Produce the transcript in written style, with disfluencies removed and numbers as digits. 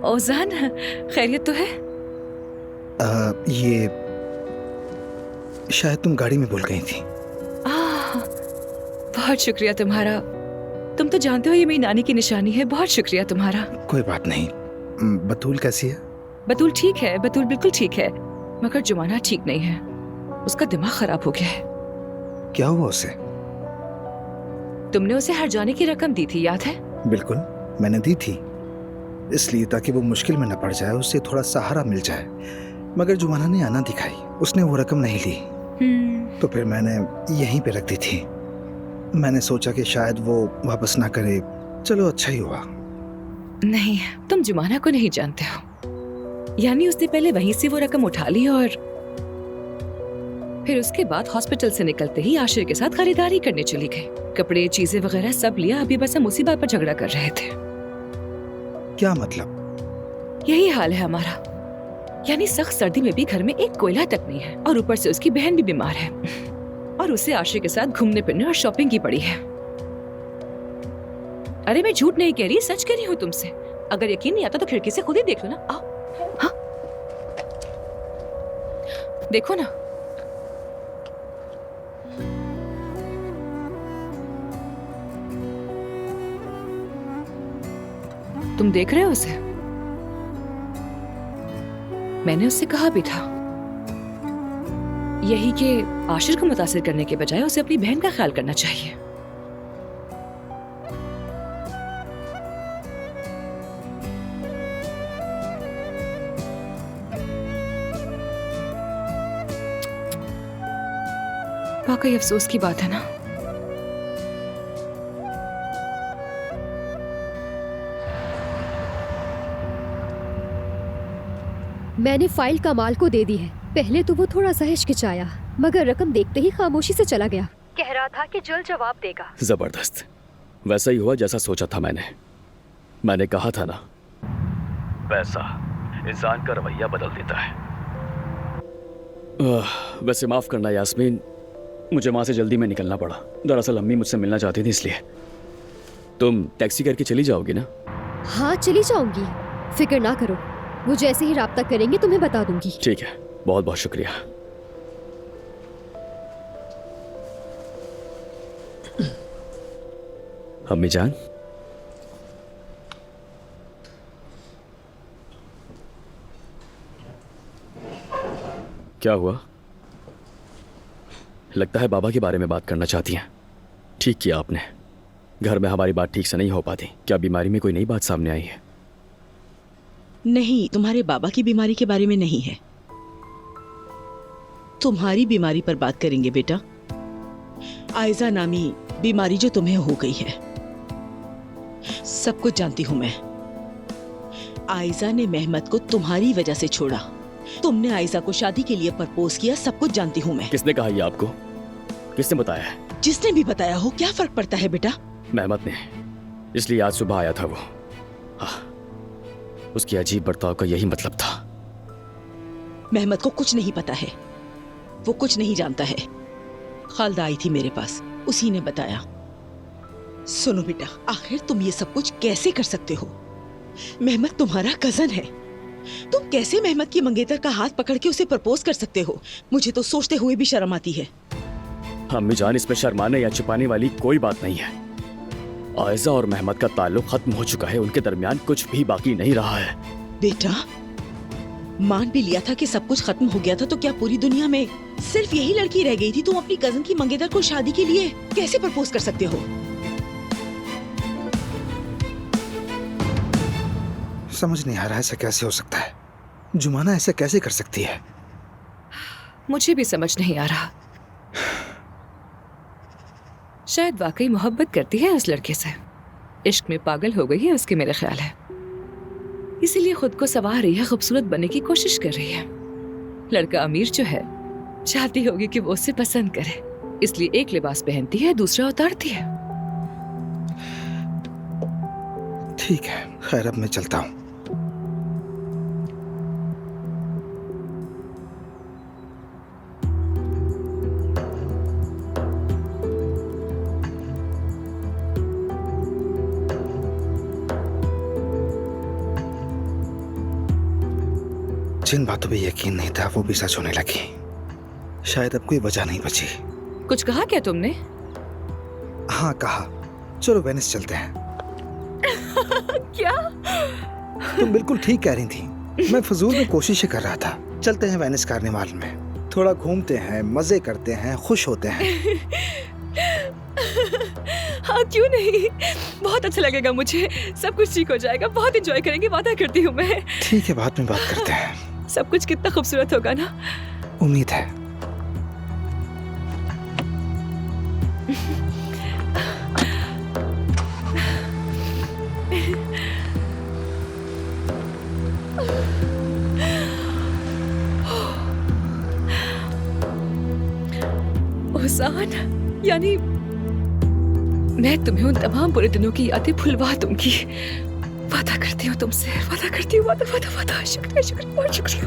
ओजान, खैरियत तो है? ये शायद तुम गाड़ी में भूल गई थी। बहुत शुक्रिया तुम्हारा। तुम तो जानते हो ये मेरी नानी की निशानी है। बहुत शुक्रिया तुम्हारा। कोई बात नहीं। बतूल कैसी है? बतूल ठीक है, बतूल बिल्कुल ठीक है, मगर जुमाना ठीक नहीं है। उसका दिमाग खराब हो गया है। क्या हुआ उसे? तुमने उसे हर जाने की रकम दी थी, याद है? बिल्कुल, मैंने दी थी, इसलिए ताकि वो मुश्किल में न पड़ जाए, उससे थोड़ा सहारा मिल जाए। मगर जुमाना ने आना दिखाई, उसने वो रकम नहीं ली। तो फिर मैंने यहीं पे रख दी थी। मैंने सोचा कि शायद वो वापस ना करे। चलो अच्छा ही हुआ। नहीं, तुम जुमाना को नहीं जानते हो। यानी उसने पहले वहीं से वो रकम उठा ली और फिर उसके बाद हॉस्पिटल से निकलते ही आशिर के साथ खरीदारी करने चली गई। कपड़े, चीजें वगैरह सब लिया। अभी बस हम उसी बात पर झगड़ा कर रहे थे। क्या मतलब? यही हाल है हमारा। यानी सख्त सर्दी में भी घर में एक कोयला तक नहीं है, और ऊपर से उसकी बहन भी बीमार है, और उसे आशिर के साथ घूमने फिरने और शॉपिंग की पड़ी है। अरे मैं झूठ नहीं कह रही, सच कह रही हूँ तुमसे। अगर यकीन नहीं आता तो खिड़की से खुद ही देख लो ना। आओ। हाँ, देखो ना। तुम देख रहे हो उसे? मैंने उससे कहा भी था यही कि आशिर को मुतासिर करने के बजाय उसे अपनी बहन का ख्याल करना चाहिए। वाकई अफसोस की बात है ना। मैंने फाइल कमाल को दे दी है। पहले तो वो थोड़ा सा हिचकिचाया, मगर रकम देखते ही खामोशी से चला गया। कह रहा था कि जल्द जवाब देगा। जबरदस्त, वैसा ही हुआ जैसा सोचा था मैंने कहा था ना, पैसा इंसान का रवैया बदल देता है। वैसे माफ करना यास्मीन, मुझे वहां से जल्दी में निकलना पड़ा। दरअसल अम्मी मुझसे मिलना चाहती थी, इसलिए। तुम टैक्सी करके चली जाओगी ना? हाँ चली जाऊंगी, फिक्र ना करो। वो जैसे ही राब्ता करेंगे तुम्हें बता दूंगी। ठीक है, बहुत बहुत शुक्रिया। अम्मी जान, क्या हुआ? लगता है बाबा के बारे में बात करना चाहती हैं। ठीक किया आपने। घर में हमारी बात ठीक से नहीं हो पाती। क्या बीमारी में कोई नई बात सामने आई है? नहीं, तुम्हारे बाबा की बीमारी के बारे में नहीं है। तुम्हारी बीमारी पर बात करेंगे बेटा। आयजा नामी बीमारी जो तुम्हें हो गई है, सब कुछ जानती हूं मैं। आयजा ने मेहमत को तुम्हारी वजह से छोड़ा। तुमने आयजा को शादी के लिए प्रपोज किया, सब कुछ जानती हूं मैं। किसने कहा ये आपको? किसने बताया है? जिसने भी बताया हो, क्या फर्क पड़ता है बेटा। मेहमत ने, इसलिए आज सुबह आया था वो। उसकी अजीब बर्ताव का यही मतलब था। मेहमत को कुछ नहीं पता है, वो कुछ नहीं जानता है। खालदा आई थी मेरे पास, उसी ने बताया। सुनो बेटा, आखिर तुम ये सब कुछ कैसे कर सकते हो? मेहमत तुम्हारा कजन है। तुम कैसे मेहमत की मंगेतर का हाथ पकड़ के उसे प्रपोज कर सकते हो? मुझे तो सोचते हुए भी शर्म आती है। अम्मी जान, इसमें शर्माने या छुपाने वाली कोई बात नहीं है। आयजा और मेहमत का ताल्लुक खत्म हो चुका है। उनके दरमियान कुछ भी बाकी नहीं रहा है। बेटा, मान भी लिया था कि सब कुछ खत्म हो गया था, तो क्या पूरी दुनिया में सिर्फ यही लड़की रह गई थी? तुम अपनी कजन की मंगेतर को शादी के लिए कैसे प्रपोज कर सकते हो? समझ नहीं आ रहा ऐसा कैसे हो सकता है। जुमाना ऐसा कैसे कर सकती है? मुझे भी समझ नहीं आ रहा। शायद वाकई मोहब्बत करती है उस लड़के से। इश्क में पागल हो गई है उसके, मेरा ख्याल है। इसीलिए खुद को संवार रही है, खूबसूरत बनने की कोशिश कर रही है। लड़का अमीर जो है चाहती होगी कि वो उसे पसंद करे, इसलिए एक लिबास पहनती है, दूसरा उतारती है। ठीक है, खैर अब मैं चलता हूँ। जिन बातों पे यकीन नहीं था वो भी सच होने लगी। शायद अब कोई वजह नहीं बची। कुछ कहा क्या तुमने? हाँ कहा, चलो वेनिस चलते हैं। क्या? तुम बिल्कुल ठीक कह रही थी, मैं फजूल में कोशिशें कर रहा था। चलते हैं वेनिस कार्निवाल में, थोड़ा घूमते हैं, मजे करते हैं, खुश होते हैं। हाँ क्यों नहीं, बहुत अच्छा लगेगा मुझे। सब कुछ ठीक हो जाएगा, बहुत एंजॉय करेंगे, वादा करती हूँ मैं। ठीक है, बाद में बात करते हैं। सब कुछ कितना खूबसूरत होगा ना। उम्मीद है। ओसान, यानी मैं तुम्हें उन तमाम बुरे दिनों की यादें भुलवा दूंगी। वादा करती हूँ तुमसे, वादा करती हूँ, वादा वादा वादा। शुक्रिया शुक्रिया बहुत शुक्रिया।